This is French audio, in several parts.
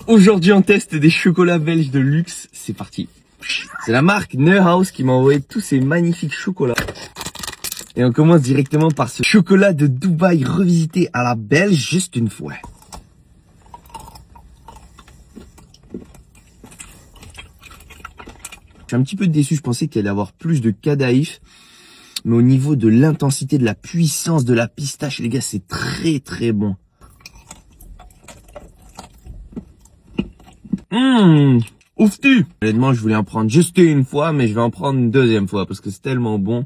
Aujourd'hui, on teste des chocolats belges de luxe. C'est parti. C'est la marque Neuhaus qui m'a envoyé tous ces magnifiques chocolats. Et on commence directement par ce chocolat de Dubaï revisité à la belge juste une fois. Je suis un petit peu déçu, je pensais qu'il allait y avoir plus de cadaïf. Mais au niveau de l'intensité, de la puissance de la pistache, les gars, c'est très très bon. Ouf-tu! Honnêtement, je voulais en prendre juste une fois, mais je vais en prendre une deuxième fois parce que c'est tellement bon.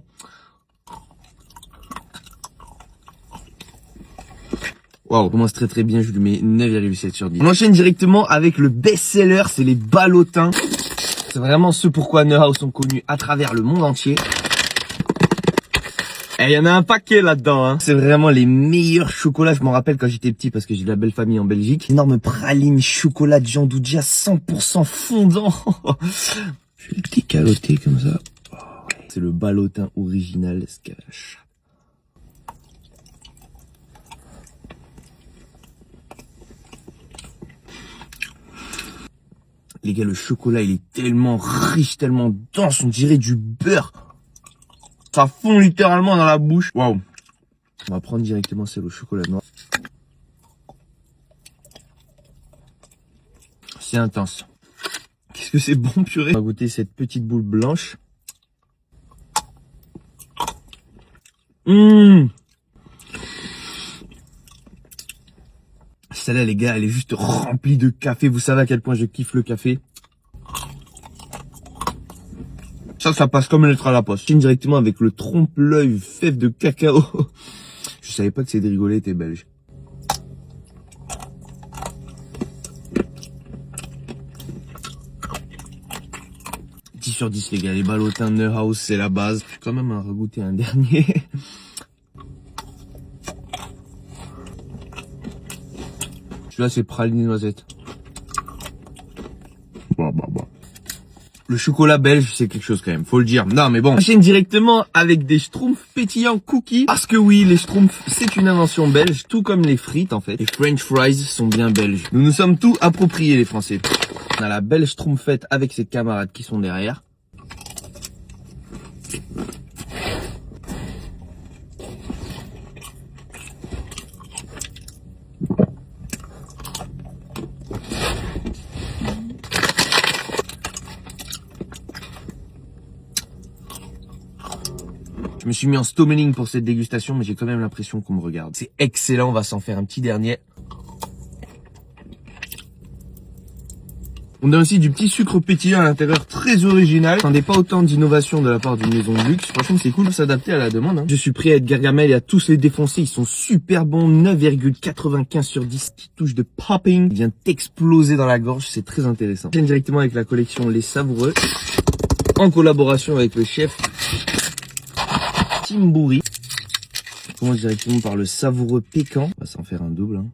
Waouh, commence très très bien, je lui mets 9,7 sur 10. On enchaîne directement avec le best-seller, c'est les ballotins. C'est vraiment ce pourquoi Neuhaus sont connus à travers le monde entier. Et il y en a un paquet là-dedans, hein. C'est vraiment les meilleurs chocolats. Je m'en rappelle quand j'étais petit parce que j'ai de la belle famille en Belgique. Énorme praline chocolat de Jandouja 100% fondant. Je vais le décaloter comme ça. Oh, ouais. C'est le ballotin original Scavache. Les gars, le chocolat, il est tellement riche, tellement dense, on dirait du beurre. Ça fond littéralement dans la bouche. Waouh. On va prendre directement celle au chocolat noir. C'est intense. Qu'est-ce que c'est bon, purée. On va goûter cette petite boule blanche. Celle-là, les gars, elle est juste remplie de café. Vous savez à quel point je kiffe le café. Ça passe comme une lettre à la poste. Je directement avec le trompe-l'œil fève de cacao. Je savais pas que ces rigolés étaient belges. « 10 sur 10 les gars, les ballotins Neuhaus c'est la base. Je vais quand même en regoûter un dernier. Celui-là c'est praline noisette. Bah. Le chocolat belge, c'est quelque chose quand même, faut le dire. Non, mais bon. On enchaîne directement avec des schtroumpfs pétillants cookies. Parce que oui, les schtroumpfs, c'est une invention belge, tout comme les frites en fait. Les French fries sont bien belges. Nous nous sommes tout appropriés les Français. On a la belle schtroumpfette avec ses camarades qui sont derrière. Je me suis mis en stommeling pour cette dégustation, mais j'ai quand même l'impression qu'on me regarde. C'est excellent, on va s'en faire un petit dernier. On a aussi du petit sucre pétillant à l'intérieur, très original. Je n'attendais pas autant d'innovation de la part d'une maison de luxe. Franchement, c'est cool de s'adapter à la demande, hein. Je suis prêt à être Gargamel et à tous les défoncer. Ils sont super bons, 9,95 sur 10. Petite touche de popping. Il vient t'exploser dans la gorge, c'est très intéressant. Je viens directement avec la collection Les Savoureux, en collaboration avec le chef Timbouri. Je commence directement par le savoureux pécan. On va s'en faire un double, hein.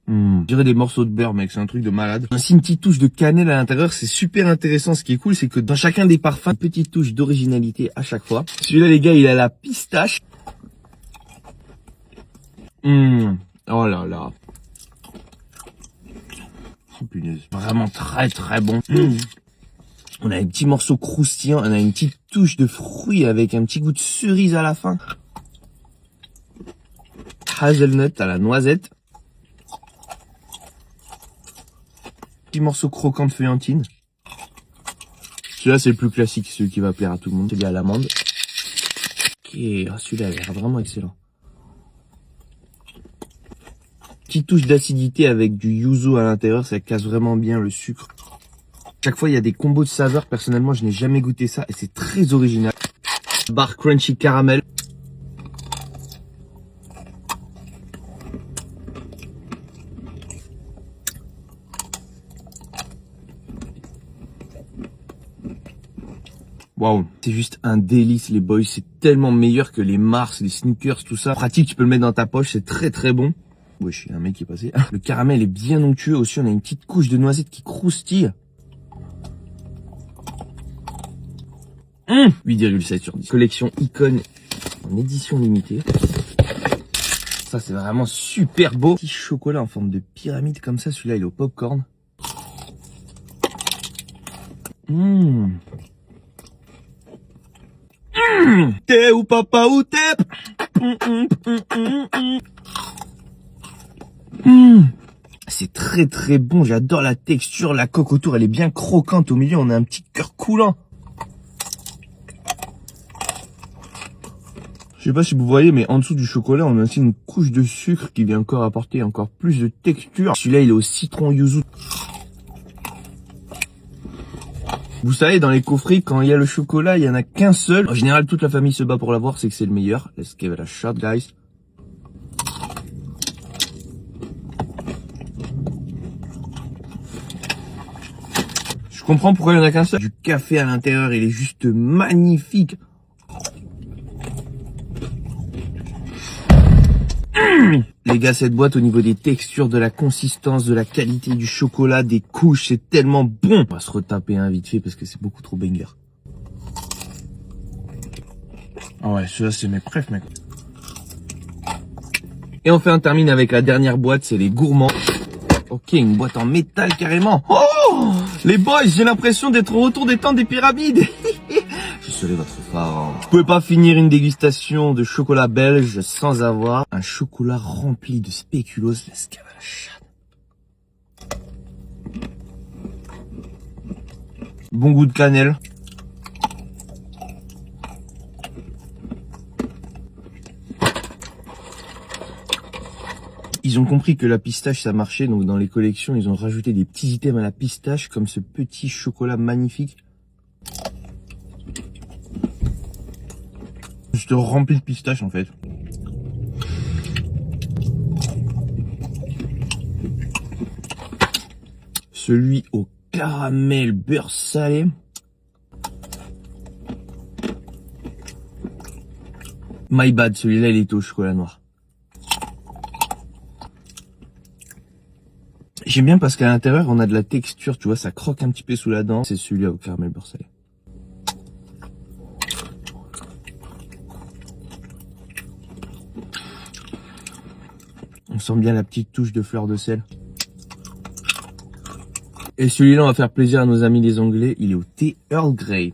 Je dirais des morceaux de beurre, mec, c'est un truc de malade. Ainsi une petite touche de cannelle à l'intérieur, c'est super intéressant. Ce qui est cool, c'est que dans chacun des parfums, une petite touche d'originalité à chaque fois. Celui-là, les gars, il a la pistache. Oh là là. Oh punaise, vraiment très très bon. On a un petit morceau croustillant, on a une petite touche de fruits avec un petit goût de cerise à la fin. Hazelnut à la noisette. Petit morceau croquant de feuillantine. Celui-là c'est le plus classique, celui qui va plaire à tout le monde. Celui à l'amande. Ok, celui-là a l'air vraiment excellent. Petite touche d'acidité avec du yuzu à l'intérieur, ça casse vraiment bien le sucre. Chaque fois il y a des combos de saveurs, personnellement je n'ai jamais goûté ça et c'est très original. Barre crunchy caramel. Waouh, c'est juste un délice les boys, c'est tellement meilleur que les Mars, les sneakers, tout ça. Pratique, tu peux le mettre dans ta poche, c'est très très bon. Ouais, je suis un mec qui est passé. Le caramel est bien onctueux aussi, on a une petite couche de noisette qui croustille. 8,7 sur 10. Collection icône en édition limitée. Ça, c'est vraiment super beau. Petit chocolat en forme de pyramide comme ça. Celui-là, il est au popcorn. T'es ou papa ou t'es. C'est très très bon. J'adore la texture. La coque autour, elle est bien croquante. Au milieu, on a un petit cœur coulant. Je sais pas si vous voyez, mais en dessous du chocolat, on a aussi une couche de sucre qui vient encore apporter encore plus de texture. Celui-là, il est au citron yuzu. Vous savez, dans les coffrets, quand il y a le chocolat, il y en a qu'un seul. En général, toute la famille se bat pour l'avoir, c'est que c'est le meilleur. Let's give it a shot, guys. Je comprends pourquoi il y en a qu'un seul. Du café à l'intérieur, il est juste magnifique. Les gars, cette boîte au niveau des textures, de la consistance, de la qualité du chocolat, des couches, c'est tellement bon. On va se retaper un vite fait parce que c'est beaucoup trop banger. Ah ouais, ceux-là c'est mes préfs, mec. Et enfin on termine avec la dernière boîte, c'est les gourmands. Ok, une boîte en métal carrément. Oh, les boys, j'ai l'impression d'être au retour des temps des pyramides. Je serai votre phare. Je pouvais pas finir une dégustation de chocolat belge sans avoir un chocolat rempli de spéculoos. Let's give it a shot. Bon goût de cannelle. Ils ont compris que la pistache ça marchait, donc dans les collections ils ont rajouté des petits items à la pistache comme ce petit chocolat magnifique. Juste rempli de pistache en fait. Celui au caramel beurre salé. My bad, celui-là il est au chocolat noir. J'aime bien parce qu'à l'intérieur on a de la texture, tu vois, ça croque un petit peu sous la dent. C'est celui-là au caramel beurre salé. On sent bien la petite touche de fleur de sel. Et celui-là, on va faire plaisir à nos amis les Anglais. Il est au thé Earl Grey.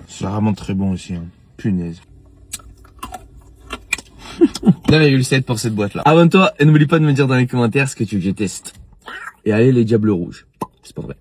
C'est vraiment très bon aussi. Hein. Punaise. 9,7 pour cette boîte-là. Abonne-toi et n'oublie pas de me dire dans les commentaires ce que tu veux que je teste. Et allez les diables rouges. C'est pas vrai.